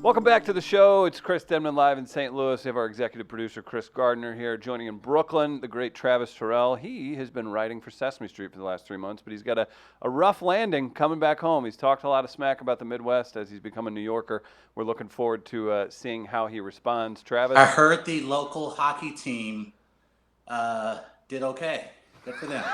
Welcome back to the show. It's Chris Denman live in St. Louis. We have our executive producer, Chris Gardner, here. Joining in Brooklyn, the great Travis Terrell. He has been writing for Sesame Street for the last 3 months, but he's got a rough landing coming back home. He's talked a lot of smack about the Midwest as he's become a New Yorker. We're looking forward to seeing how he responds. Travis? I heard the local hockey team did okay. Good for them.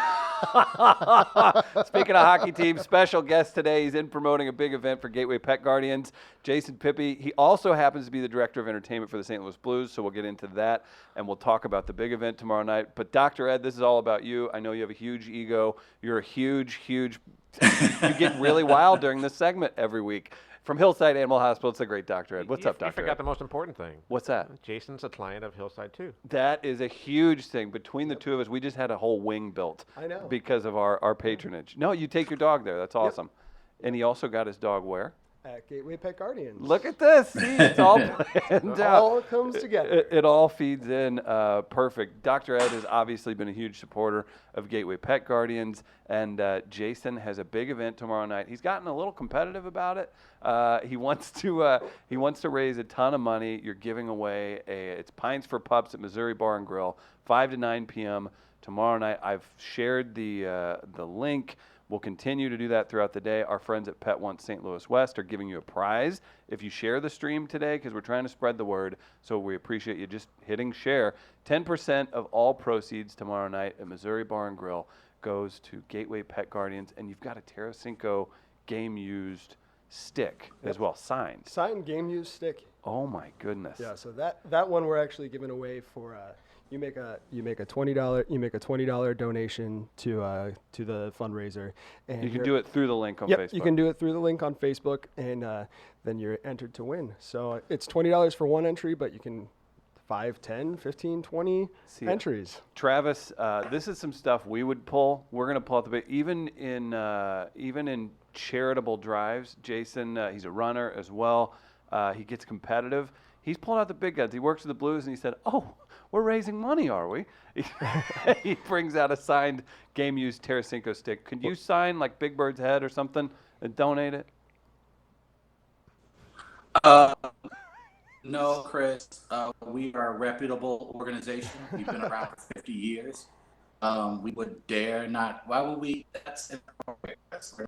Speaking of hockey team, special guest today. He's in promoting a big event for Gateway Pet Guardians. Jason Pippy. He also happens to be the director of entertainment for the St. Louis Blues, so we'll get into that, and we'll talk about the big event tomorrow night. But Dr. Ed, this is all about you. I know you have a huge ego. You're a huge you get really wild during this segment every week. From Hillside Animal Hospital, it's the great Dr. Ed. What's up, Dr. Ed? You forgot the most important thing. What's that? Jason's a client of Hillside, too. That is a huge thing. Between the two of us, we just had a whole wing built. I know. Because of our patronage. No, you take your dog there. That's awesome. Yep. And he also got his dog where? At Gateway Pet Guardians. Look at this. See, it's all planned out. It all comes together. It all feeds in perfect. Dr. Ed has obviously been a huge supporter of Gateway Pet Guardians, and Jason has a big event tomorrow night. He's gotten a little competitive about it. He wants to raise a ton of money. You're giving away it's Pines for Pups at Missouri Bar and Grill, 5 to 9 p.m. tomorrow night. I've shared the link. We'll continue to do that throughout the day. Our friends at Pet Once St. Louis West are giving you a prize if you share the stream today, because we're trying to spread the word. So we appreciate you just hitting share. 10% of all proceeds tomorrow night at Missouri Bar and Grill goes to Gateway Pet Guardians, and you've got a Tarasenko game-used stick as well, signed. Signed game-used stick. Oh my goodness. Yeah, so that one we're actually giving away for. You make a $20 donation to the fundraiser, and you can do it through the link on Facebook. You can do it through the link on Facebook, and then you're entered to win. So it's $20 for one entry, but you can 5, 10, 15, 20 entries. Travis, this is some stuff we would pull. We're going to pull out the big, even in charitable drives. Jason, he's a runner as well. He gets competitive. He's pulling out the big guns. He works with the Blues, and he said, "Oh, we're raising money, are we?" He brings out a signed game-used Tarasenko stick. Could you sign like Big Bird's head or something and donate it? No, Chris. We are a reputable organization. We've been around for 50 years. We would dare not. Why would we? That's inappropriate. That's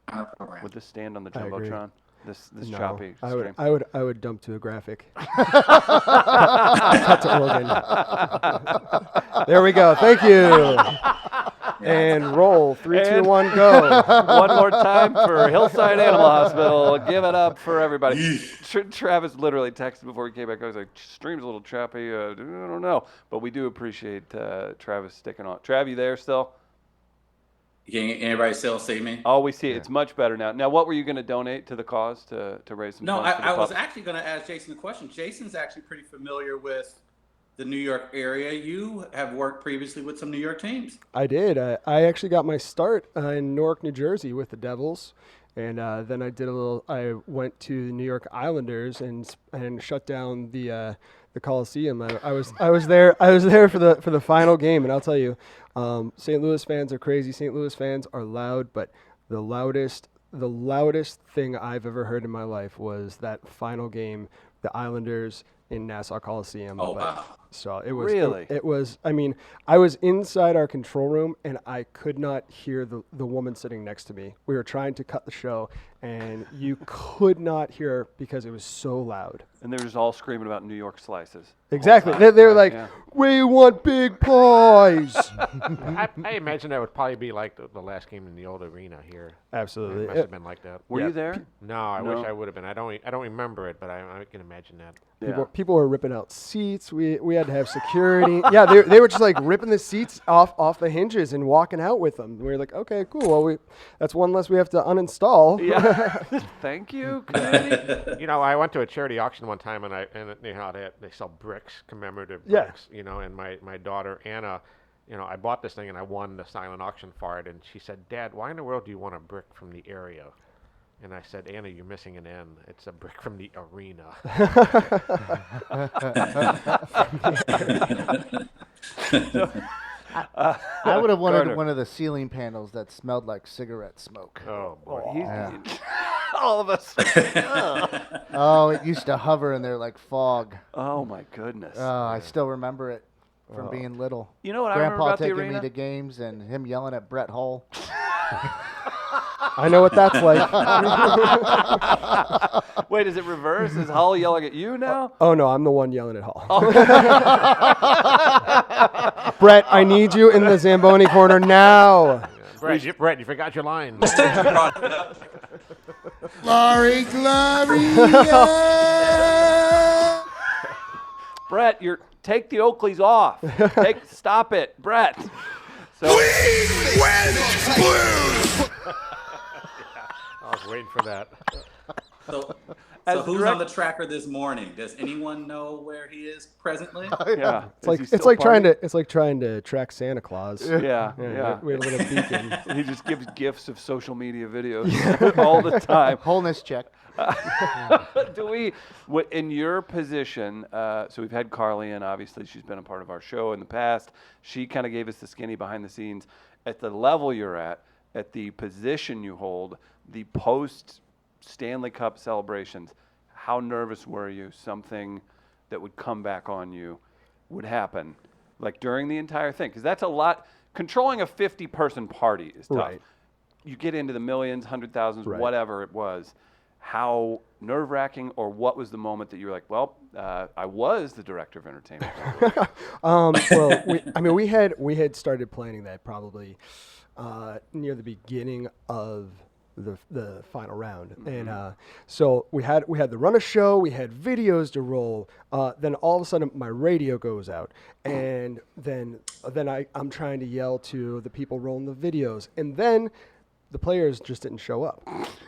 our program. Would this stand on the Jumbotron? This choppy stream. I would dump to a graphic. Cut to Oregon. There we go. Thank you. And roll. 3, 2, 1, go. One more time for Hillside Animal Hospital. Give it up for everybody. Travis literally texted before he came back. I was like, "Stream's a little choppy. I don't know," but we do appreciate Travis sticking on. Trav, you there still? Can anybody still see me? Oh, we see it. It's much better now. Now, what were you going to donate to the cause to raise some funds? No, I was actually going to ask Jason the question. Jason's actually pretty familiar with the New York area. You have worked previously with some New York teams. I did. I actually got my start in Newark, New Jersey with the Devils. And then I went to the New York Islanders and shut down the Coliseum. I was there for the final game, and I'll tell you, St. Louis fans are crazy. St. Louis fans are loud, but the loudest thing I've ever heard in my life was that final game, the Islanders in Nassau Coliseum. Oh, wow. So it was really. It was. I mean, I was inside our control room and I could not hear the woman sitting next to me. We were trying to cut the show, and you could not hear her because it was so loud. And they were just all screaming about New York slices. Exactly. They were like, "We want big pies." I imagine that would probably be like the last game in the old arena here. Absolutely. It must have been like that. Were you there? No, I wish I would have been. I don't remember it, but I can imagine that. People were ripping out seats. We had to have security. Yeah, they were just like ripping the seats off the hinges and walking out with them. We were like, okay, cool. Well, that's one less we have to uninstall. Yeah. Thank you, community. I went to a charity auction one time, and they sell bricks, commemorative bricks. And my daughter Anna, I bought this thing and I won the silent auction for it, and she said, "Dad, why in the world do you want a brick from the area?" And I said, "Anna, you're missing an N. It's a brick from the arena." I would have wanted Gardner. one of the ceiling panels that smelled like cigarette smoke. Oh boy. All of us. Oh, it used to hover in there like fog. Oh my goodness. I still remember it from being little. You know what I remember Grandpa about the taking arena? me to games and him yelling at Brett Hull. I know what that's like. Wait, is it reverse? Is Hull yelling at you now? Oh no, I'm the one yelling at Hall. Brett, I need you in the Zamboni corner now. Brett, you forgot your line. Glory, glory. Brett, take the Oakleys off. Stop it, Brett. So, I was waiting for that. So As who's direct- on the tracker this morning? Does anyone know where he is presently? yeah, It's like trying to track Santa Claus. Yeah. We have a little beacon. He just gives gifts of social media videos all the time. Wholeness check. In your position, so we've had Carly in, obviously she's been a part of our show in the past. She kind of gave us the skinny behind the scenes. At the level you're at the position you hold, the post Stanley Cup celebrations, how nervous were you? Something that would come back on you would happen, like during the entire thing? Because that's a lot. Controlling a 50-person party is tough. Right. You get into the millions, 100,000s, Right. whatever it was. How nerve-wracking, or what was the moment that you were like, well, I was the director of entertainment? Well, we had started planning that probably near the beginning of the final round, and so we had the run of show, we had videos to roll. Then all of a sudden, my radio goes out, and then I'm trying to yell to the people rolling the videos, and then the players just didn't show up.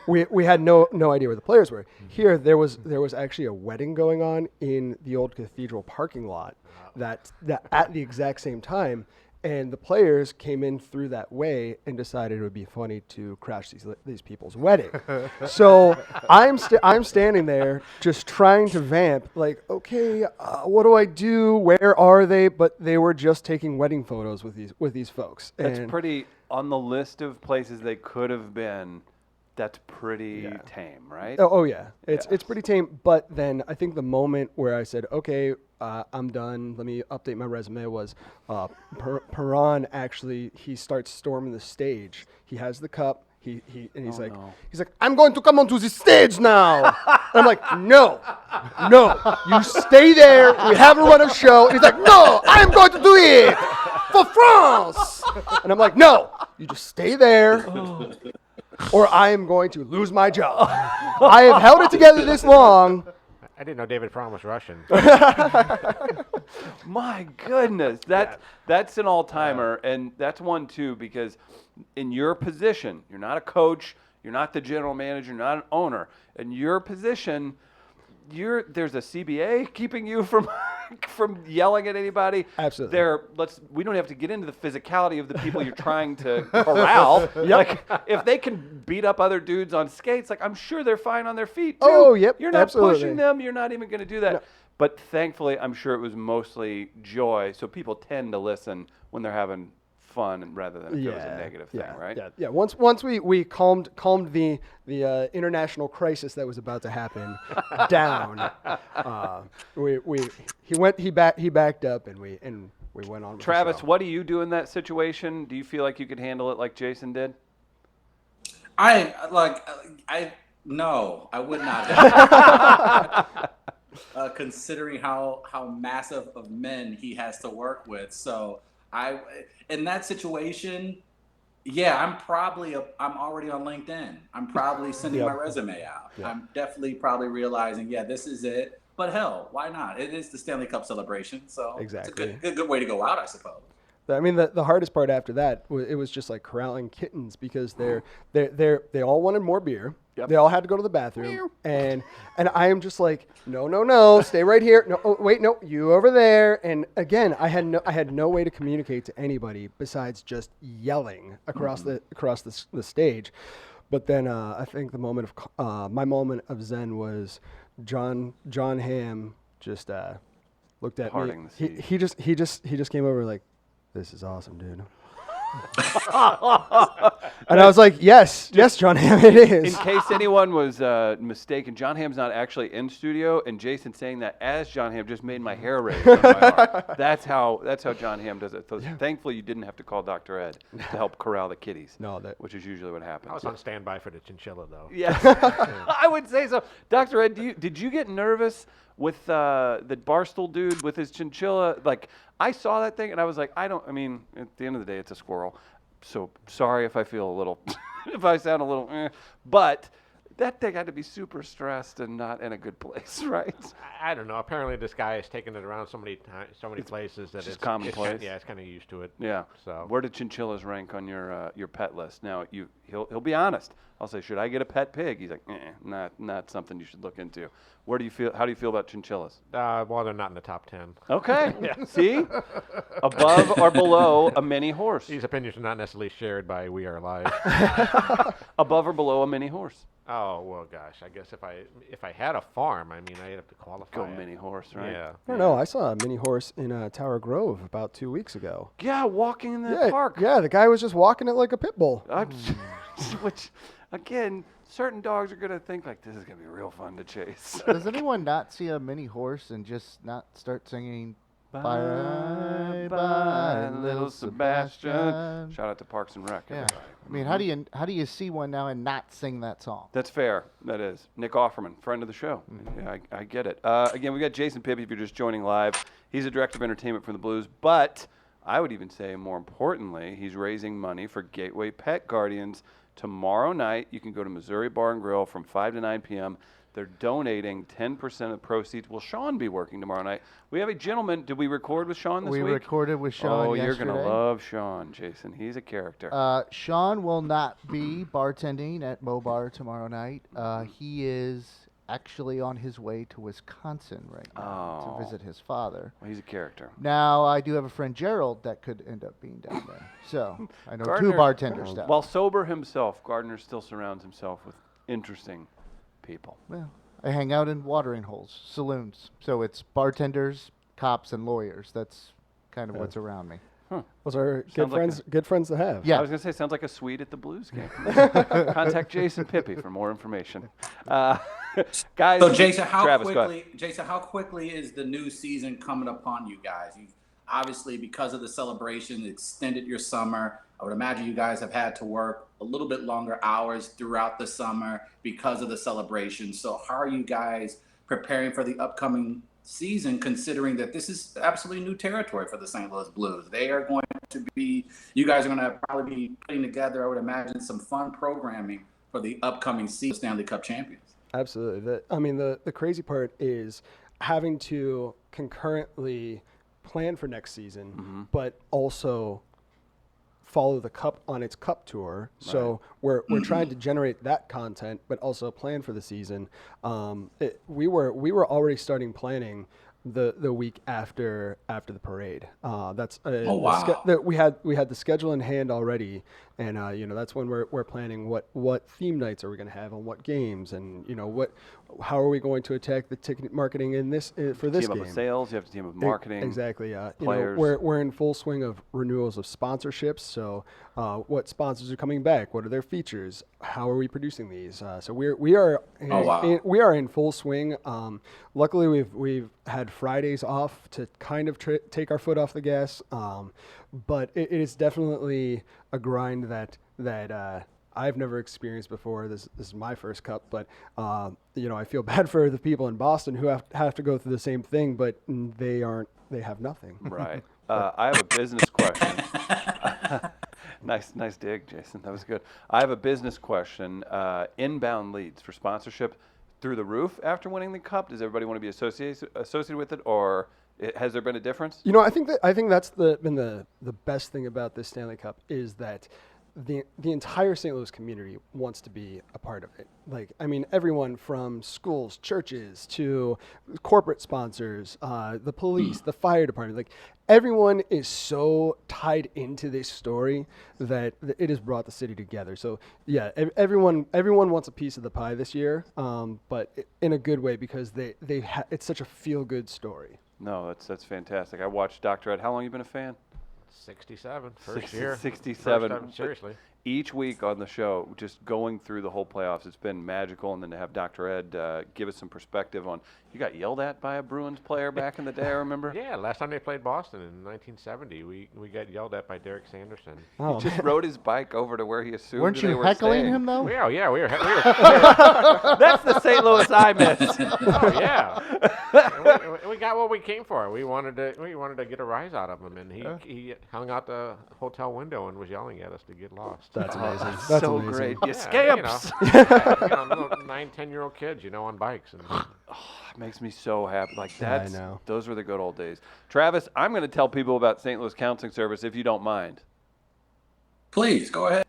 We had no idea where the players were. Here there was actually a wedding going on in the old cathedral parking lot that at the exact same time, and the players came in through that way and decided it would be funny to crash these people's wedding. So I'm standing there just trying to vamp, like, okay, what do I do? Where are they? But they were just taking wedding photos with these folks. That's And pretty, on the list of places they could have been, that's pretty tame, right? Oh yeah, it's pretty tame. But then I think the moment where I said, "Okay, I'm done. Let me update my resume," was Perron. Actually, he starts storming the stage. He has the cup. He's like, "I'm going to come onto the stage now." And I'm like, "No, you stay there. We have a run of show." And he's like, "No, I'm going to do it for France." And I'm like, "No, you just stay there." Or I am going to lose my job. I have held it together this long. I didn't know David Fromm was Russian. My goodness, that's an all-timer, and that's one too, because in your position, you're not a coach, you're not the general manager, you're not an owner. In your position, there's a CBA keeping you from yelling at anybody. Absolutely. We don't have to get into the physicality of the people you're trying to corral. Like, if they can beat up other dudes on skates, like, I'm sure they're fine on their feet too. Oh, yep, You're not absolutely. pushing them. You're not even going to do that. No. But thankfully, I'm sure it was mostly joy. So people tend to listen when they're having fun, and rather than if it was a negative thing, right? Yeah. Once we calmed the international crisis that was about to happen down, he backed up, and we went on with Travis, the show. what do you do in that situation? Do you feel like you could handle it like Jason did? No, I would not. Considering how massive of men he has to work with, so in that situation, I'm already on LinkedIn. I'm probably sending my resume out. Yep. I'm definitely probably realizing, this is it. But hell, why not? It is the Stanley Cup celebration, so Exactly. It's a good way to go out, I suppose. I mean, the hardest part after that, it was just like corralling kittens, because they all wanted more beer. Yep. They all had to go to the bathroom, and I am just like, no, stay right here. No, oh, wait, no, you over there. And again, I had no way to communicate to anybody besides just yelling across the stage. But then I think the moment of my moment of zen was John Hamm just looked at Parting me. the sea. He just came over like, this is awesome, dude. And I was like, yes, John Hamm, it In is. case anyone was mistaken, John Hamm's not actually in studio, and Jason saying that as John Hamm just made my hair raise on my arm. That's how John Hamm does it. So thankfully, you didn't have to call Dr. Ed to help corral the kitties. No, which is usually what happens. I was on standby for the chinchilla, though. Yeah, I would say so. Dr. Ed, did you get nervous with the Barstool dude with his chinchilla? Like, I saw that thing and I was like, at the end of the day, it's a squirrel. So sorry if I feel a little, if I sound a little, but that thing had to be super stressed and not in a good place, right? I don't know. Apparently, this guy has taken it around so many places that it's commonplace. It's kind of used to it. Yeah. So where do chinchillas rank on your pet list? Now he'll be honest. I'll say, should I get a pet pig? He's like, not something you should look into. How do you feel about chinchillas? Well, they're not in the top 10. Okay. See, above or below a mini horse. These opinions are not necessarily shared by We Are Live. Above or below a mini horse. Oh well, gosh. I guess if I had a farm, I'd have to qualify. Go it. mini horse, right? Yeah. I don't know. I saw a mini horse in Tower Grove about 2 weeks ago. Yeah, walking in the park. Yeah, the guy was just walking it like a pit bull. Which, again, certain dogs are gonna think like this is gonna be real fun to chase. Does anyone not see a mini horse and just not start singing "Bye Bye Little Sebastian"? Shout out to Parks and Rec. Yeah. Everybody. I mean, how do you see one now and not sing that song? That's fair. That is. Nick Offerman, friend of the show. Yeah, I get it. Again, we got Jason Pippi if you're just joining live. He's a director of entertainment for the Blues, but I would even say more importantly, he's raising money for Gateway Pet Guardians. Tomorrow night, you can go to Missouri Bar and Grill from 5 to 9 p.m. They're donating 10% of the proceeds. Will Sean be working tomorrow night? We have a gentleman. Did we record with Sean this week? We recorded with Sean yesterday. yesterday. You're going to love Sean, Jason. He's a character. Sean will not be bartending at Mo Bar tomorrow night. He is actually on his way to Wisconsin right now to visit his father. Well, he's a character. Now, I do have a friend, Gerald, that could end up being down there. So, I know Gardner, 2 bartenders down. While sober himself, Gardner still surrounds himself with interesting people. Well, I hang out in watering holes, saloons. So it's bartenders, cops, and lawyers. That's kind of what's around me. Those are Sounds like good friends to have. Yeah. I was going to say, sounds like a suite at the Blues game. Contact Jason Pippi for more information. Guys, So Jason, Travis, go how quickly is the new season coming upon you guys? You've obviously, because of the celebration, extended your summer. I would imagine you guys have had to work a little bit longer hours throughout the summer because of the celebration. So how are you guys preparing for the upcoming season, considering that this is absolutely new territory for the St. Louis Blues? They are going to be, you guys are going to probably be putting together, I would imagine, some fun programming for the upcoming season, Stanley Cup champions. Absolutely. The crazy part is having to concurrently plan for next season, but also follow the cup on its cup tour. Right. So we're trying to generate that content, but also plan for the season. We were already starting planning the week after the parade. That's we had the schedule in hand already, and that's when we're planning what theme nights are we going to have on what games, and how are we going to attack the ticket marketing in this for this game. Team up with sales, you have to team up with marketing. Exactly. Players. We're in full swing of renewals of sponsorships. So what sponsors are coming back? What are their features? How are we producing these? So we are in full swing. Luckily, we've had Fridays off to kind of take our foot off the gas. But it is definitely a grind that I've never experienced before. This is my first cup, but I feel bad for the people in Boston who have to go through the same thing, but they have nothing. Right. I have a business question. Nice dig, Jason. That was good. I have a business question. Inbound leads for sponsorship through the roof after winning the cup. Does everybody want to be associated with it, or has there been a difference? I think that's been the best thing about this Stanley Cup is that the entire St. Louis community wants to be a part of it. Everyone from schools, churches, to corporate sponsors, the police, the fire department, everyone is so tied into this story that it has brought the city together. So yeah, everyone wants a piece of the pie this year, but in a good way because it's such a feel-good story. No, that's fantastic. I watched Dr. Ed. How long have you been a fan? 67, first year. 67. First time, seriously. Each week on the show, just going through the whole playoffs, it's been magical. And then to have Dr. Ed give us some perspective on, you got yelled at by a Bruins player back in the day, I remember? Yeah, last time they played Boston in 1970, we got yelled at by Derek Sanderson. Oh, He just rode his bike over to where he assumed Weren't they you were heckling staying. him though? We were. That's the St. Louis I miss. Oh yeah. And we got what we came for. We wanted to get a rise out of him, and he hung out the hotel window and was yelling at us to get lost. That's amazing. That's That's so amazing. great. You Yeah, scamps. little 9, 10-year-old kids, on bikes. And It makes me so happy. Like Yeah, I that's know. those were the good old days. Travis, I'm going to tell people about St. Louis Counseling Service if you don't mind. Please go ahead.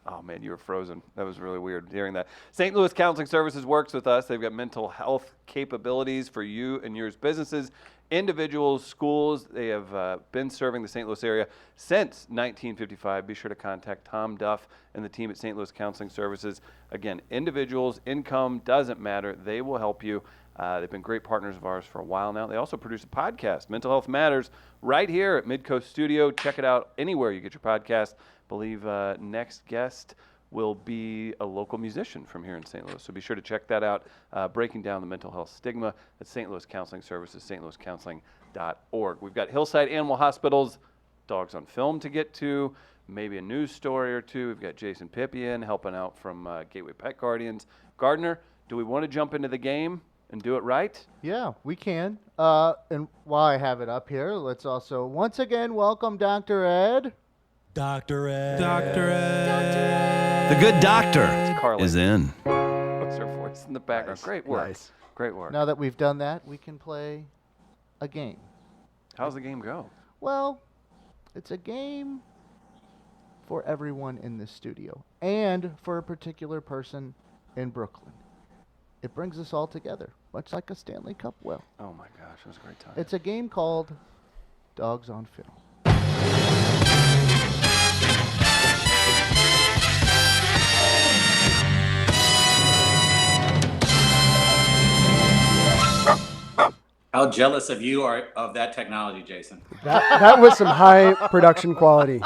Oh man, you were frozen. That was really weird hearing that. St. Louis Counseling Services works with us. They've got mental health capabilities for you and yours businesses, individuals, schools. They have been serving the St. Louis area since 1955. Be sure to contact Tom Duff and the team at St. Louis Counseling Services. Again, individuals, income doesn't matter. They will help you. They've been great partners of ours for a while now. They also produce a podcast, Mental Health Matters, right here at Midcoast Studio. Check it out anywhere you get your podcast. Believe next guest will be a local musician from here in St. Louis. So be sure to check that out. Breaking down the mental health stigma at St. Louis Counseling Services, stlouiscounseling.org. We've got Hillside Animal Hospital's Dogs on Film to get to, maybe a news story or two. We've got Jason Pippian helping out from Gateway Pet Guardians. Gardner, do we want to jump into the game and do it right? Yeah, we can. And while I have it up here, let's also once again welcome Dr. Ed. Dr. Ed. Dr. Ed. The good doctor Carly. is in. What's her voice in the background? Nice. Great work. Nice. Great work. Now that we've done that, we can play a game. How's the game go? Well, it's a game for everyone in this studio and for a particular person in Brooklyn. It brings us all together, much like a Stanley Cup will. Oh my gosh, it was a great time. It's a game called Dogs on Film. How jealous of you are of that technology, Jason. That was some high production quality.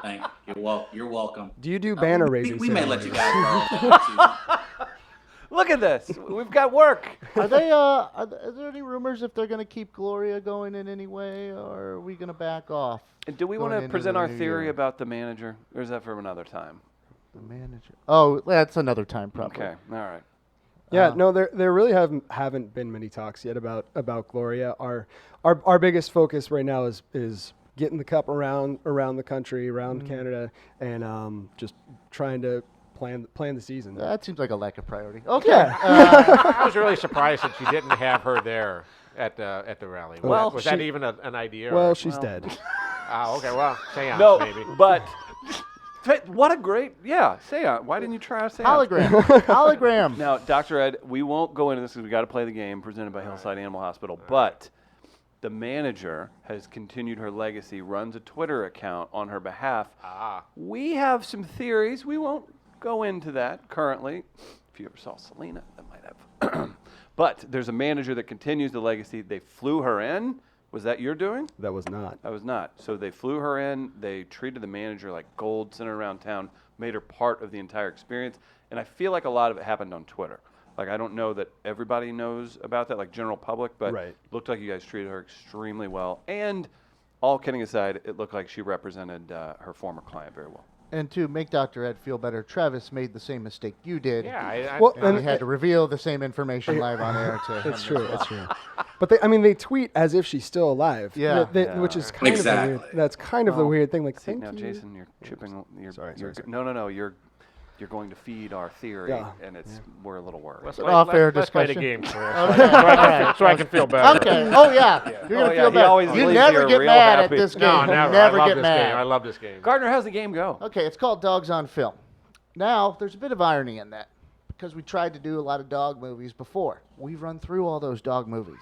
Thank you. Well, you're welcome. Do you do banner We raising? may let you ceremonies? guys go. Look at this. We've got work. Are there any rumors if they're going to keep Gloria going in any way, or are we going to back off? And do we Going want to into present the our new theory year. about the manager, or is that for another time? The manager. Oh, that's another time, probably. Okay, all right. Yeah, no, there really haven't been many talks yet about Gloria. Our biggest focus right now is getting the cup around the country, around Canada, and just trying to plan the season. That seems like a lack of priority. Okay. Yeah. I was really surprised that you didn't have her there at the rally. Well, was that she- even an idea? Well, or? she's dead. Okay. Well, seance No, maybe. but what a great, seance. Why didn't you try a seance? Hologram. Hologram. Now, Dr. Ed, we won't go into this because we got to play the game presented by Hillside Animal Hospital, but the manager has continued her legacy, runs a Twitter account on her behalf. We have some theories. We won't go into that currently. If you ever saw Selena, that might have. But there's a manager that continues the legacy. They flew her in. Was that your doing? That was not. I was not. So they flew her in. They treated the manager like gold, sent her around town, made her part of the entire experience. And I feel like a lot of it happened on Twitter. Like, I don't know that everybody knows about that, like general public, but Right. it looked like you guys treated her extremely well. And all kidding aside, it looked like she represented her former client very well. And to make Dr. Ed feel better, Travis made the same mistake you did. Yeah. Well, And we and- had to reveal the same information live on air to him. It's true. It's true. But they tweet as if she's still alive. Yeah. Which is kind of the weird. Exactly. That's kind of the weird thing. Like, See, thank now, you. Jason, you're chipping. Sorry. No. You're going to feed our theory, Yeah. and we're a little worried. Let's an play, off-air let's play the discussion. game first, Okay. so I can feel better. Okay. Oh, yeah. You're Oh, going to yeah, feel he always better. You leaves never here get real mad happy. at this game. No, never. Never I love get this mad. game. I love this game. Gardner, how's the game go? Okay, it's called Dogs on Film. Now, there's a bit of irony in that because we tried to do a lot of dog movies before. We've run through all those dog movies.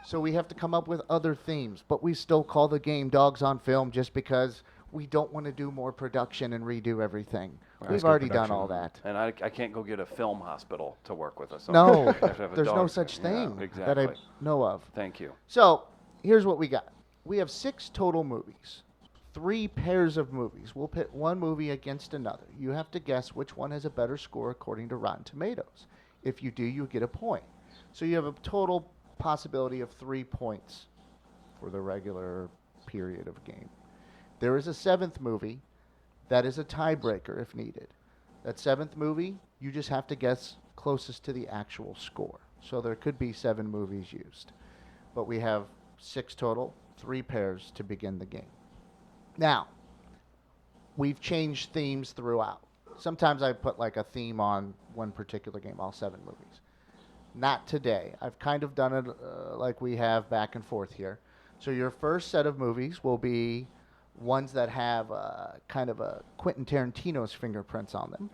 So we have to come up with other themes, but we still call the game Dogs on Film just because we don't want to do more production and redo everything. We've already done all that. And I can't go get a film hospital to work with us. So No, I have to have a there's no dog. such Yeah, thing exactly. that I know of. Thank you. So here's what we got. We have 6 total movies. 3 pairs of movies. We'll pit one movie against another. You have to guess which one has a better score according to Rotten Tomatoes. If you do, you get a point. So you have a total possibility of 3 points for the regular period of game. There is a 7th movie that is a tiebreaker if needed. That 7th movie, you just have to guess closest to the actual score. So there could be 7 movies used. But we have 6 total, 3 pairs to begin the game. Now, we've changed themes throughout. Sometimes I put like a theme on one particular game, all 7 movies. Not today. I've kind of done it like we have back and forth here. So your first set of movies will be ones that have kind of a Quentin Tarantino's fingerprints on them.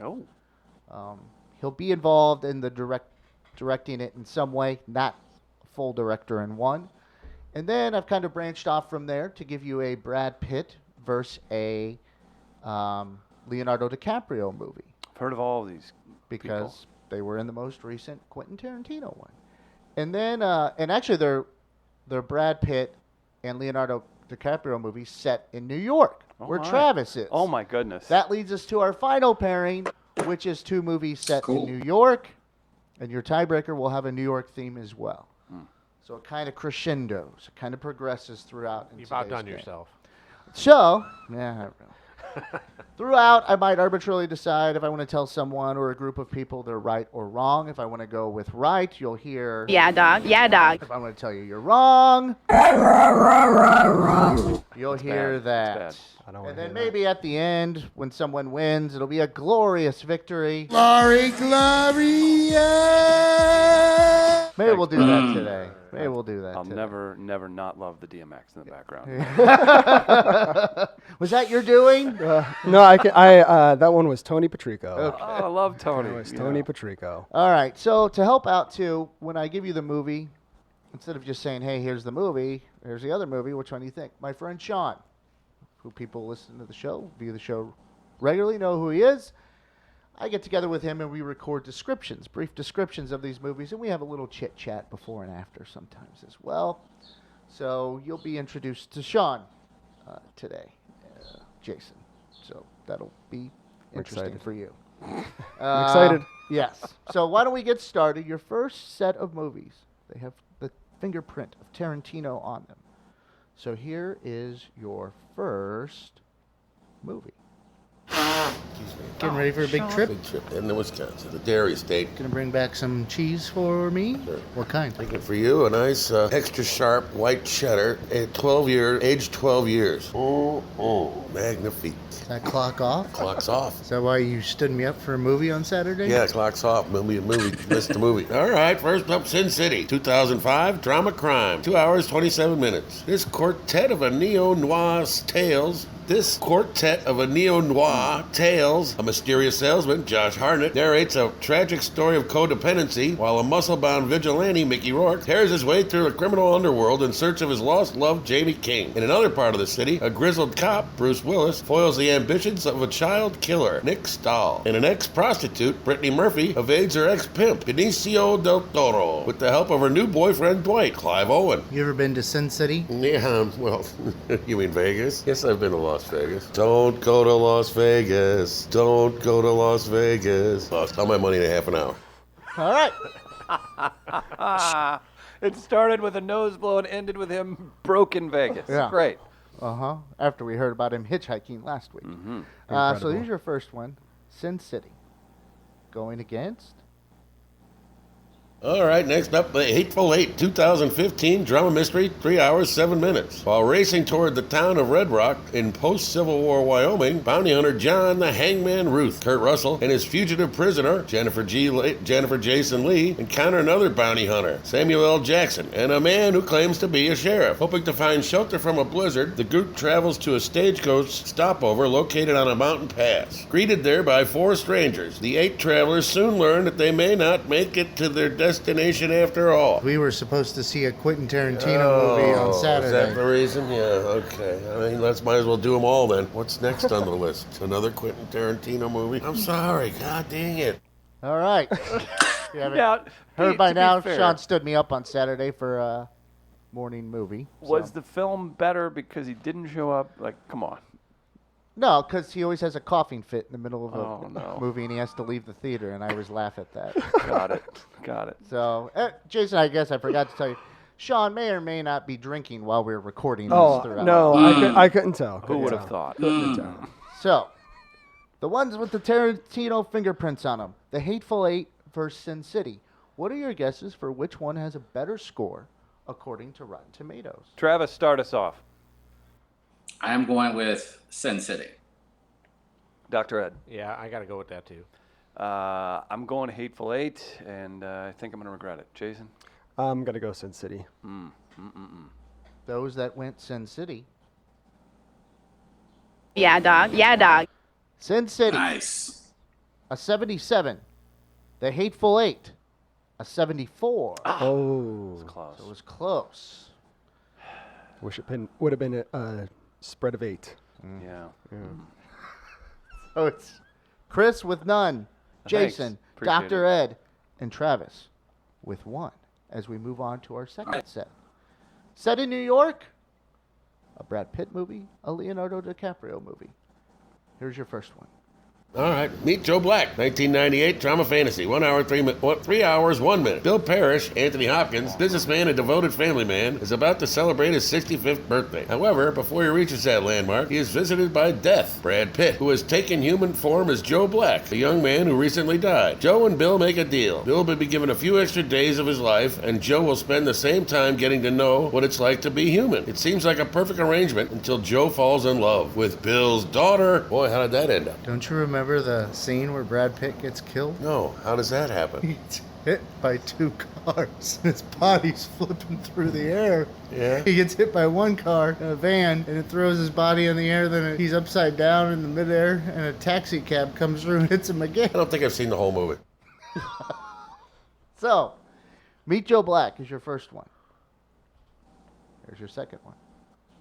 Oh. He'll be involved in the directing it in some way, not full director in one. And then I've kind of branched off from there to give you a Brad Pitt versus a Leonardo DiCaprio movie. I've heard of all of these Because people. they were in the most recent Quentin Tarantino one. And then, and actually they're Brad Pitt and Leonardo DiCaprio movie set in New York, where right. Travis is. Oh my goodness. That leads us to our final pairing, which is 2 movies set in New York, and your tiebreaker will have a New York theme as well. So it kind of crescendos, it kind of progresses throughout. You've outdone yourself. So, yeah, I don't know. Throughout, I might arbitrarily decide if I want to tell someone or a group of people they're right or wrong. If I want to go with right, you'll hear... Yeah, dog. Yeah, dog. If I want to tell you you're wrong, you'll hear that. It's bad. I don't wanna And then hear that. maybe at the end, when someone wins, it'll be a glorious victory. Glory, gloria. Maybe we'll do that today. Maybe we'll do that I'll today. never not love the DMX in the background. Was that your doing? No, that one was Tony Patrico. Oh, I love Tony. It was you Tony know. Patrico. All right. So to help out too, when I give you the movie, instead of just saying, "Hey, here's the movie. Here's the other movie. Which one do you think?" My friend Sean, who people listen to the show, view the show regularly, know who he is. I get together with him and we record descriptions, brief descriptions of these movies, and we have a little chit chat before and after sometimes as well. So you'll be introduced to Sean today, Jason. So that'll be interesting Excited. for you. I'm excited. Yes. So why don't we get started? Your first set of movies, they have the fingerprint of Tarantino on them. So here is your first movie. Getting ready for a big trip? Big trip into Wisconsin, the dairy state. Gonna bring back some cheese for me? Sure. What kind? Thinking for you, a nice extra sharp white cheddar, aged 12 years. Magnifique. Is that clock off? Clock's off. Is that why you stood me up for a movie on Saturday? Yeah, clock's off. Movie, missed the movie. All right, first up, Sin City, 2005, drama crime, 2 hours, 27 minutes. This quartet of a neo-noir tales, a mysterious salesman, Josh Hartnett, narrates a tragic story of codependency, while a muscle-bound vigilante, Mickey Rourke, tears his way through the criminal underworld in search of his lost love, Jamie King. In another part of the city, a grizzled cop, Bruce Willis, foils the ambitions of a child killer, Nick Stahl. And an ex-prostitute, Brittany Murphy, evades her ex-pimp, Benicio del Toro, with the help of her new boyfriend, Dwight, Clive Owen. You ever been to Sin City? Yeah, well, you mean Vegas? Yes, I've been to Las Vegas. Don't go to Las Vegas. Don't go to Las Vegas. Lost all my money in a half an hour. All right. It started with a nose blow and ended with him broke in Vegas. Yeah. Great. Uh-huh. After we heard about him hitchhiking last week. Mm-hmm. So Incredible. here's your first one. Sin City. Going against... All right, next up, The Hateful Eight, 2015 drama mystery, 3 hours, 7 minutes. While racing toward the town of Red Rock in post-Civil War Wyoming, bounty hunter John the Hangman Ruth, Kurt Russell, and his fugitive prisoner, Jennifer Jason Leigh, encounter another bounty hunter, Samuel L. Jackson, and a man who claims to be a sheriff. Hoping to find shelter from a blizzard, the group travels to a stagecoach stopover located on a mountain pass. Greeted there by 4 strangers, the 8 travelers soon learn that they may not make it to their destination after all. We were supposed to see a Quentin Tarantino movie on Saturday. Is that the reason? Yeah, okay. I mean, might as well do them all then. What's next on the list? Another Quentin Tarantino movie? I'm sorry. God dang it. All right. You haven't Now, heard by to be now, fair- Sean stood me up on Saturday for morning movie. Was so. the film better because he didn't show up? Like, come on. No, because he always has a coughing fit in the middle of a Oh, no. movie, and he has to leave the theater, and I always laugh at that. Got it. Got it. So, Jason, I guess I forgot to tell you, Sean may or may not be drinking while we're recording Oh, this throughout. no, I couldn't tell. Who would have thought? Couldn't tell. So, the ones with the Tarantino fingerprints on them, The Hateful Eight versus Sin City. What are your guesses for which one has a better score according to Rotten Tomatoes? Travis, start us off. I am going with Sin City. Dr. Ed. Yeah, I got to go with that too. I'm going Hateful Eight, and I think I'm going to regret it. Jason? I'm going to go Sin City. Those that went Sin City. Yeah, dog. Yeah, dog. Sin City, Nice. a 77. The Hateful Eight, a 74. Oh. Close. So it was close. Wish it would have been a spread of 8. Yeah. So it's Chris with none, Thanks. Jason, Appreciate Dr. it. Ed, and Travis with 1 as we move on to our second set. Set in New York, a Brad Pitt movie, a Leonardo DiCaprio movie. Here's your first one. All right, meet Joe Black, 1998 drama fantasy, 1 hour, 3 hours, 1 minute. Bill Parrish, Anthony Hopkins, businessman and devoted family man, is about to celebrate his 65th birthday. However, before he reaches that landmark, he is visited by death. Brad Pitt, who has taken human form as Joe Black, a young man who recently died. Joe and Bill make a deal. Bill will be given a few extra days of his life, and Joe will spend the same time getting to know what it's like to be human. It seems like a perfect arrangement until Joe falls in love with Bill's daughter. Boy, how did that end up? Don't you remember the scene where Brad Pitt gets killed? No, how does that happen? He's hit by 2 cars. His body's flipping through the air. Yeah? He gets hit by 1 car in a van, and it throws his body in the air. Then he's upside down in the midair, and a taxi cab comes through and hits him again. I don't think I've seen the whole movie. So, Meet Joe Black is your first one. Here's your second one.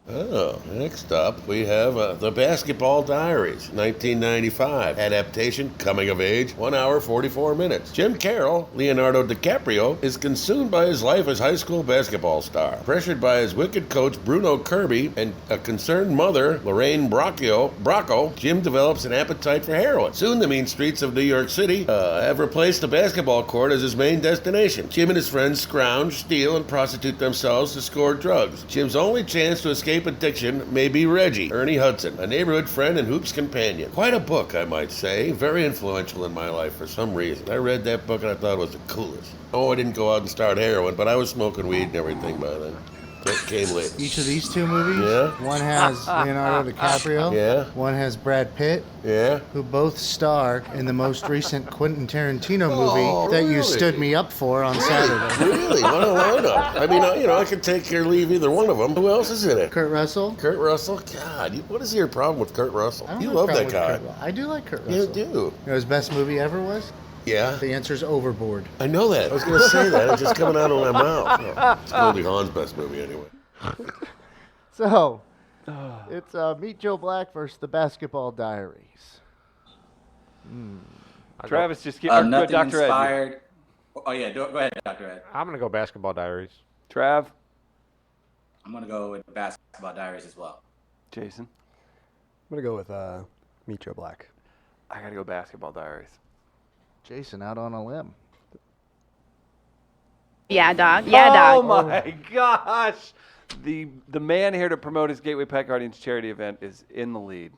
Oh, next up we have The Basketball Diaries, 1995. Adaptation, coming of age, 1 hour, 44 minutes. Jim Carroll, Leonardo DiCaprio, is consumed by his life as high school basketball star. Pressured by his wicked coach Bruno Kirby and a concerned mother, Lorraine Bracco, Jim develops an appetite for heroin. Soon the mean streets of New York City have replaced the basketball court as his main destination. Jim and his friends scrounge, steal, and prostitute themselves to score drugs. Jim's only chance to escape addiction may be Reggie, Ernie Hudson, a neighborhood friend and Hoop's companion. Quite a book, I might say. Very influential in my life for some reason. I read that book and I thought it was the coolest. Oh, I didn't go out and start heroin, but I was smoking weed and everything by then. That came later. Each of these 2 movies, Yeah. one has Leonardo DiCaprio, Yeah. one has Brad Pitt, Yeah? who both star in the most recent Quentin Tarantino movie Oh, that you really? stood me up for on Saturday. Really? What a lineup. I mean, I could take or leave either one of them. Who else is in it? Kurt Russell. Kurt Russell? God, what is your problem with Kurt Russell? I don't You have a love problem that with guy. Kurt. I do like Kurt You Russell. do. You know his best movie ever was? Yeah? The answer's Overboard. I know that. I was going to say that. It's just coming out of my mouth. Oh, it's Goldie Hawn's best movie anyway. So, it's Meet Joe Black versus The Basketball Diaries. Travis, just get Nothing Dr. Ed. inspired. Oh, yeah. Go ahead, Dr. Ed. I'm going to go Basketball Diaries. Trav, I'm going to go with Basketball Diaries as well. Jason. I'm going to go with Meet Joe Black. I got to go Basketball Diaries. Jason out on a limb. Yeah, dog. Yeah, Oh dog. my gosh! The man here to promote his Gateway Pet Guardians charity event is in the lead.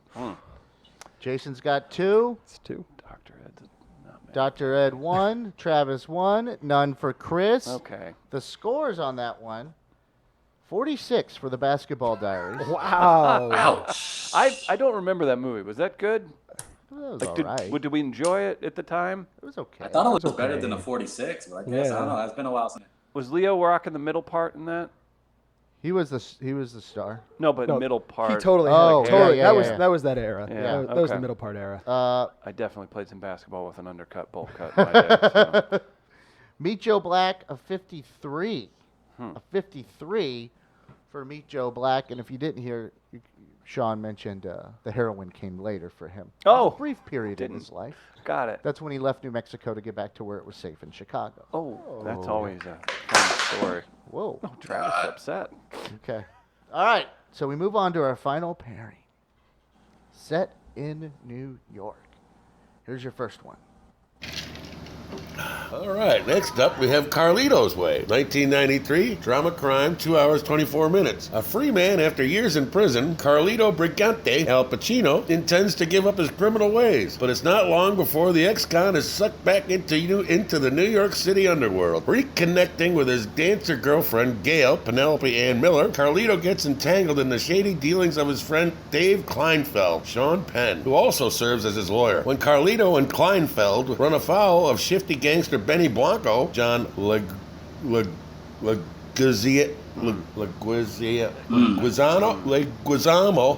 Jason's got 2. It's 2. Dr. Ed's not man. Dr. Ed 1. Travis 1. None for Chris. Okay. The scores on that one, 46 for The Basketball Diaries. Wow. Ouch. I don't remember that movie. Was that good? That was Like, all did, right. did we enjoy it at the time? It was okay. I thought it was better than a 46, but I guess, I Yeah. don't know. It's been a while since. Was Leo rocking the middle part in that? He was the star. No, but No, middle part. He totally Oh, had yeah, totally. yeah, that yeah, was yeah. that was that era. Yeah, That was the okay. middle part era. I definitely played some basketball with an undercut, bowl cut in my day. So. Meet Joe Black, a 53. A 53 for Meet Joe Black. And if you didn't hear, Sean mentioned the heroin came later for him. Oh, A brief period in didn't. his life. Got it. That's when he left New Mexico to get back to where it was safe in Chicago. Oh, that's always a fun story. Whoa. Travis is upset. Okay. All right. So we move on to our final pairing. Set in New York. Here's your first one. All right, next up we have Carlito's Way. 1993, drama crime, 2 hours, 24 minutes. A free man after years in prison, Carlito Brigante, Al Pacino, intends to give up his criminal ways. But it's not long before the ex-con is sucked back into the New York City underworld. Reconnecting with his dancer girlfriend, Gail, Penelope Ann Miller, Carlito gets entangled in the shady dealings of his friend Dave Kleinfeld, Sean Penn, who also serves as his lawyer. When Carlito and Kleinfeld run afoul of shifty gangster Benny Blanco, John Leguizamo,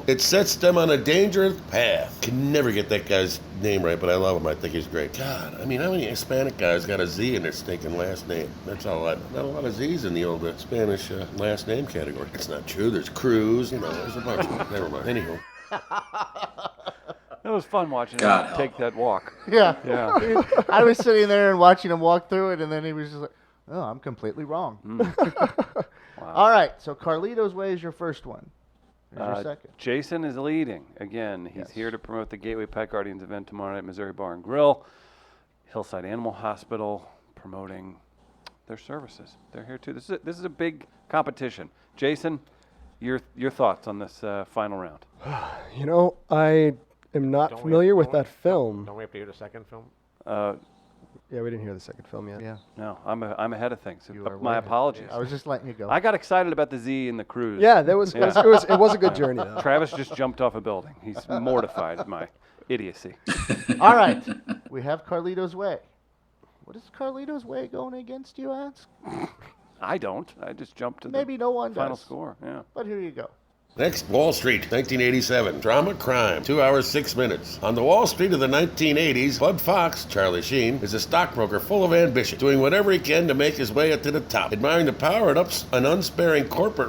it sets them on a dangerous path. Can never get that guy's name right, but I love him. I think he's great. God, I mean, how many Hispanic guys got a Z in their stinking last name? That's all. Not a lot of Z's in the old Spanish last name category. It's not true. There's Cruz. There's a bunch of them. Never mind. Anywho. It was fun watching God him take that walk. Yeah. Yeah. I was sitting there and watching him walk through it, and then he was just like, oh, I'm completely wrong. Wow. All right. So Carlito's Way is your first one. Here's your second. Jason is leading. Again, he's Yes. here to promote the Gateway Pet Guardians event tomorrow night at Missouri Bar and Grill, Hillside Animal Hospital, promoting their services. They're here too. This is a big competition. Jason, your thoughts on this final round? I am not familiar with that film. Don't we have to hear the second film? Yeah, we didn't hear the second film yet. Yeah. No, I'm ahead of things. You are My way ahead. apologies. I was just letting you go. I got excited about the Z and the cruise. Yeah, it was a good journey though. Travis just jumped off a building. He's mortified at my idiocy. All right. We have Carlito's Way. What is Carlito's Way going against, you ask? I don't. I just jumped to Maybe the no one final does. score. Yeah. But here you go. Next, Wall Street, 1987. Drama crime, 2 hours, 6 minutes. On the Wall Street of the 1980s, Bud Fox, Charlie Sheen, is a stockbroker full of ambition, doing whatever he can to make his way up to the top. Admiring the power of the unsparing corporate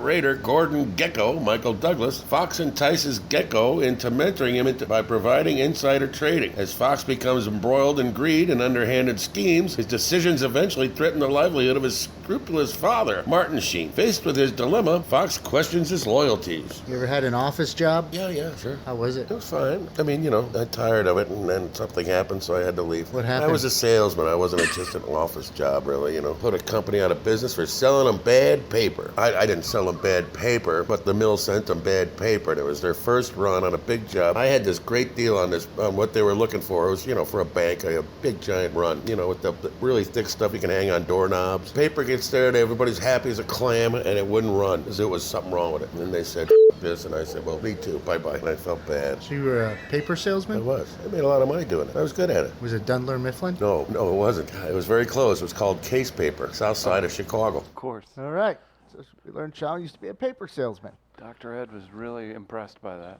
raider, Gordon Gecko, Michael Douglas, Fox entices Gecko into mentoring him by providing insider trading. As Fox becomes embroiled in greed and underhanded schemes, his decisions eventually threaten the livelihood of his scrupulous father, Martin Sheen. Faced with his dilemma, Fox questions his loyalties. You ever had an office job? Yeah, sure. How was it? It was fine. I mean, I got tired of it, and then something happened, so I had to leave. What happened? I was a salesman. I wasn't just an office job, really. Put a company out of business for selling them bad paper. I didn't sell them bad paper, but the mill sent them bad paper, and it was their first run on a big job. I had this great deal on what they were looking for. It was, for a bank, a big giant run, with the really thick stuff you can hang on doorknobs. Paper gets there, and everybody's happy as a clam, and it wouldn't run because there was something wrong with it. And then they said, this, and I said, well, me too, bye-bye. And I felt bad. So you were a paper I salesman? was. I made a lot of money doing it. I was good at it. Was it Dunler Mifflin? No, it wasn't. It was very close. It was called Case Paper, south side of Chicago. Of course. All right. So we learned Sean used to be a paper salesman. Dr. Ed was really impressed by that.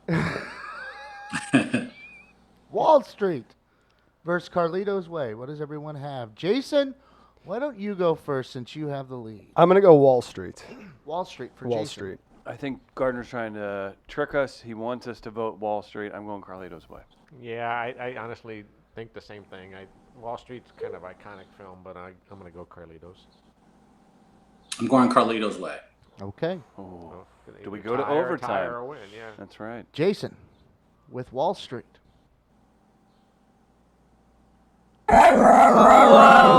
Wall Street versus Carlito's Way. What does everyone have? Jason, why don't you go first since you have the lead? I'm gonna go Wall Street. Wall Street for Wall Jason. Street. I think Gardner's trying to trick us. He wants us to vote Wall Street. I'm going Carlito's Way. Yeah, I honestly think the same thing. Wall Street's kind of iconic film, but I'm going to go Carlitos. I'm going Carlito's Way. Okay. Oh. Do Either we go to tie or overtime? tie or win, yeah. That's right. Jason with Wall Street.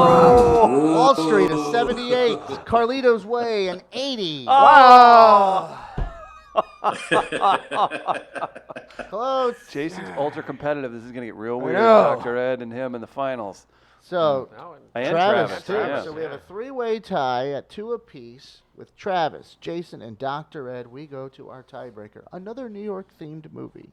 Wall Street is 78. Carlito's Way an 80. Wow. Close. Jason's ultra competitive. This is going to get real weird. know. Dr. Ed and him in the finals. So And Travis too. yeah. So we have a three-way tie at 2 apiece with Travis, Jason, and Dr. Ed. We go to our tiebreaker, another New York-themed movie.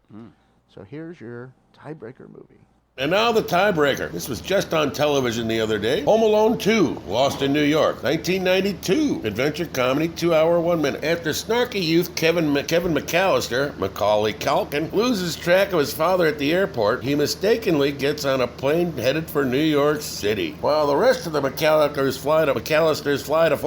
So here's your tiebreaker movie. And now the tiebreaker. This was just on television the other day. Home Alone 2, Lost in New York, 1992. Adventure comedy, 2 hour, 1 minute. After snarky youth Kevin McAllister, Macaulay Culkin, loses track of his father at the airport, he mistakenly gets on a plane headed for New York City. While the rest of the McAllisters fly to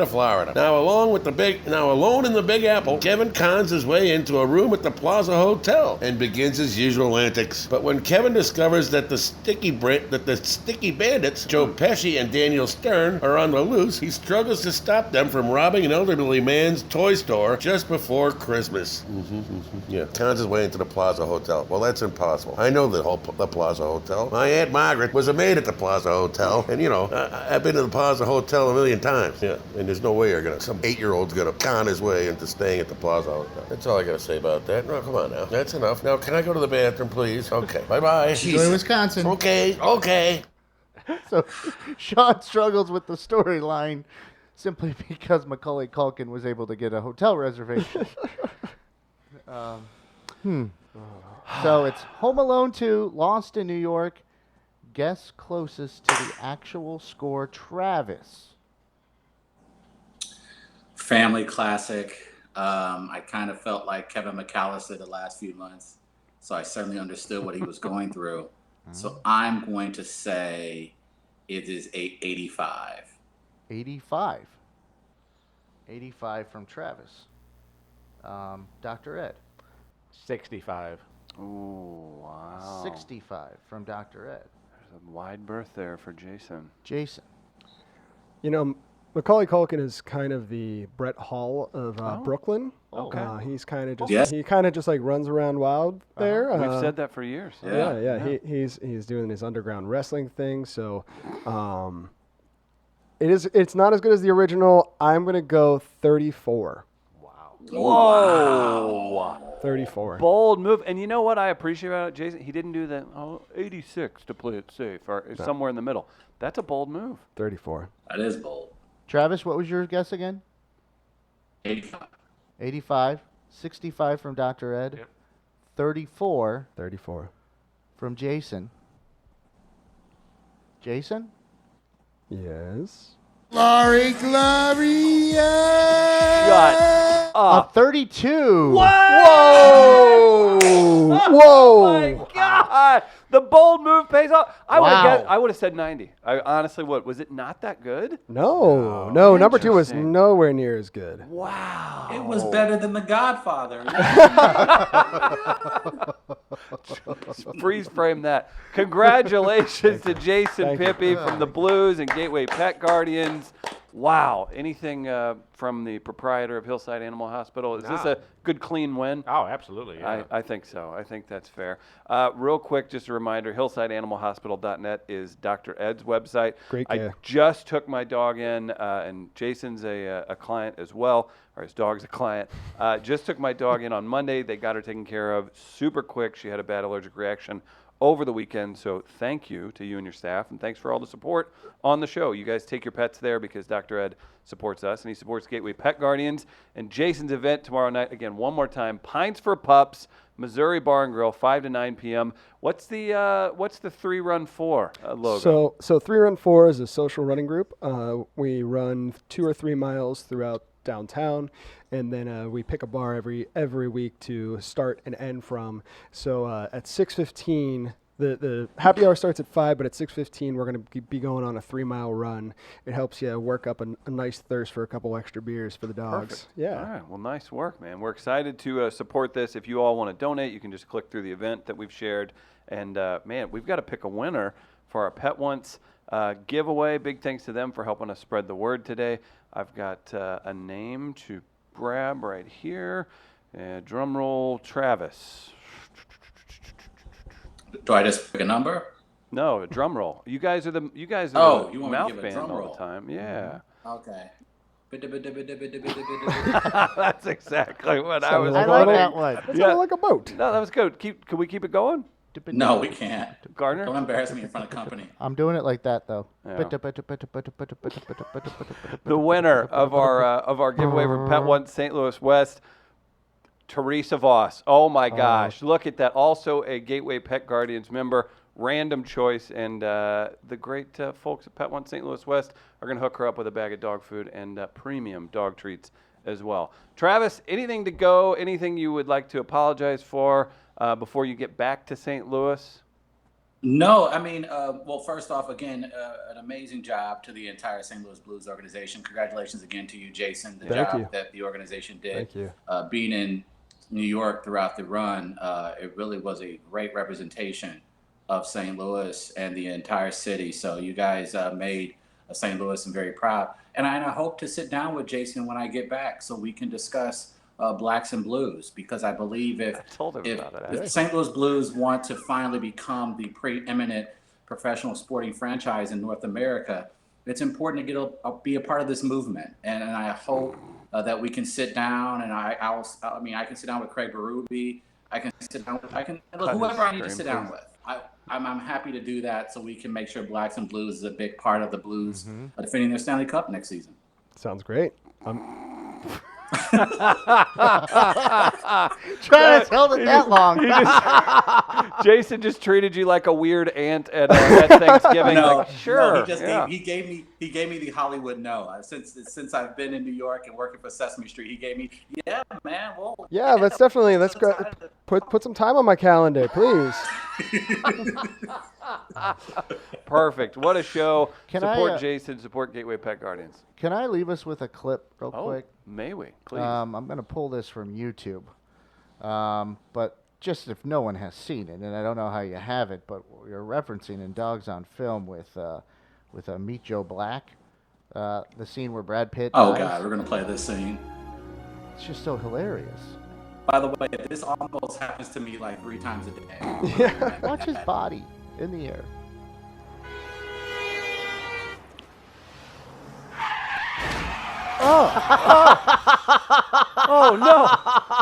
Florida. Now alone in the Big Apple, Kevin cons his way into a room at the Plaza Hotel and begins his usual antics. But when Kevin discovers that the sticky bandits, Joe Pesci and Daniel Stern, are on the loose, he struggles to stop them from robbing an elderly man's toy store just before Christmas. Yeah, Cons his way into the Plaza Hotel. Well, that's impossible. I know the Plaza Hotel. My Aunt Margaret was a maid at the Plaza Hotel, and I've been to the Plaza Hotel a million times. Yeah, and there's no way some 8-year-old's gonna con his way into staying at the Plaza Hotel. That's all I gotta say about that. No, come on now. That's enough. Now, can I go to the bathroom, please? Okay. Bye-bye. Enjoy Wisconsin. Okay. So Sean struggles with the storyline simply because Macaulay Culkin was able to get a hotel reservation. So it's Home Alone 2, Lost in New York. Guess closest to the actual score, Travis. Family classic. I kind of felt like Kevin McAllister the last few months, so I certainly understood what he was going through. So I'm going to say it is 85. 85. 85 from Travis. Dr. Ed. 65. Ooh, wow. 65 from Dr. Ed. There's a wide berth there for Jason. Jason. Macaulay Culkin is kind of the Brett Hall of Brooklyn. Okay. He's kind of just Yes. he kind of just like runs around wild there. We've said that for years. Yeah. He's doing his underground wrestling thing. So, it's not as good as the original. I'm gonna go 34. Whoa. 34. Bold move. And you know what I appreciate about it, Jason? He didn't do the 86 to play it safe or somewhere in the middle. That's a bold move. 34. That is bold. Travis, what was your guess again? 85. 85. 65 from Dr. Ed. Yep. 34. From Jason. Jason? Yes. Glory. Shut up. 32. Whoa! Whoa! My God! The bold move pays off. I Wow. would have said 90. I honestly would. Was it not that good? No. Number 2 was Interesting. nowhere near as good. Wow. It was better than The Godfather. Freeze frame that. Congratulations to Jason Thank you. Pippi from the Blues and Gateway Pet Guardians. Wow. Anything from the proprietor of Hillside Animal Hospital? Is this a good, clean win? Oh, absolutely. Yeah. I think so. I think that's fair. Real quick, just a reminder, hillsideanimalhospital.net is Dr. Ed's website. Great I care. just took my dog in, and Jason's a client as well, or his dog's a client. Just took my dog in on Monday. They got her taken care of super quick. She had a bad allergic reaction over the weekend, so thank you to you and your staff, and thanks for all the support on the show. You guys take your pets there because Dr. Ed supports us, and he supports Gateway Pet Guardians. And Jason's event tomorrow night, again, one more time, Pints for Pups, Missouri Bar and Grill, 5 to 9 p.m. What's the 3 Run 4 logo? So 3 Run 4 is a social running group. We run 2 or 3 miles throughout downtown, and then we pick a bar every week to start and end from. So at 6:15, the happy hour starts at 5, but at 6:15 we're going to be going on a 3-mile run. It helps you work up a nice thirst for a couple extra beers for the dogs. Perfect. Yeah. All right. Well, nice work, man. We're excited to support this. If you all want to donate, you can just click through the event that we've shared. And, man, we've got to pick a winner for our Pet Once giveaway. Big thanks to them for helping us spread the word today. I've got a name to grab right here. Drum roll, Travis. Do I just pick a number? No, a drum roll. You guys are the you mouth want me to give a band drum all roll? the time. Yeah. Okay. That's exactly what I was I Sounded like wondering. that one. That Yeah. sounded like a boat. No, that was good. Can we keep it going? No, we can't. Gardner? Don't embarrass me in front of company. I'm doing it like that, though. Yeah. The winner of our giveaway for Pet One St. Louis West, Teresa Voss. Oh my gosh, look at that! Also a Gateway Pet Guardians member. Random choice, and the great folks at Pet One St. Louis West are going to hook her up with a bag of dog food and premium dog treats as well. Travis, anything to go? Anything you would like to apologize for before you get back to St. Louis? No, I mean, well, first off, again, an amazing job to the entire St. Louis Blues organization. Congratulations again to you, Jason, the Thank job you. that the organization did. Thank you. Being in New York throughout the run, it really was a great representation of St. Louis and the entire city. So you guys made St. Louis and very proud. And I hope to sit down with Jason when I get back so we can discuss Blacks and Blues, because I believe if the St. Louis Blues want to finally become the preeminent professional sporting franchise in North America, it's important to be a part of this movement. And I hope that we can sit down, and I can sit down with Craig Berube. I can sit down with whoever I need to sit down with. I'm happy to do that so we can make sure Blacks and Blues is a big part of the Blues defending their Stanley Cup next season. Sounds great. Trying to tell it that long. Jason just treated you like a weird aunt at Thanksgiving. No, sure. No, he gave me the Hollywood no. Since I've been in New York and working for Sesame Street, he gave me man. Well, let's go put some time on my calendar, please. Perfect. What a show. Support Jason. Support Gateway Pet Guardians. Can I leave us with a clip real quick? May we? Please. I'm going to pull this from YouTube. But just if no one has seen it, and I don't know how you have it, but you're referencing in Dogs on Film with Meet Joe Black, the scene where Brad Pitt dies. God, we're going to play this scene. It's just so hilarious. By the way, this almost happens to me like 3 times a day. Watch his body in the air. Oh no!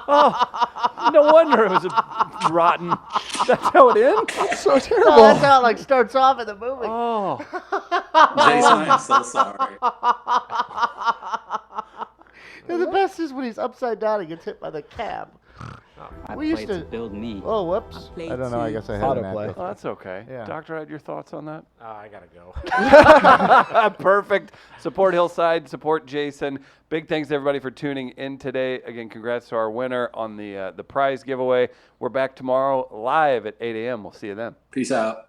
Oh, no wonder it was rotten. That's how it ends. That's so terrible. No, that's how it starts off in the movie. Oh, Jason, I'm so sorry. And the best is when he's upside down and gets hit by the cab. We used to build me. Oh, whoops! I don't know. I guess I had autoplay. oh, that's okay. Yeah. Doctor Ed, your thoughts on that? I gotta go. Perfect. Support Hillside. Support Jason. Big thanks to everybody for tuning in today. Again, congrats to our winner on the prize giveaway. We're back tomorrow live at 8 a.m. We'll see you then. Peace out.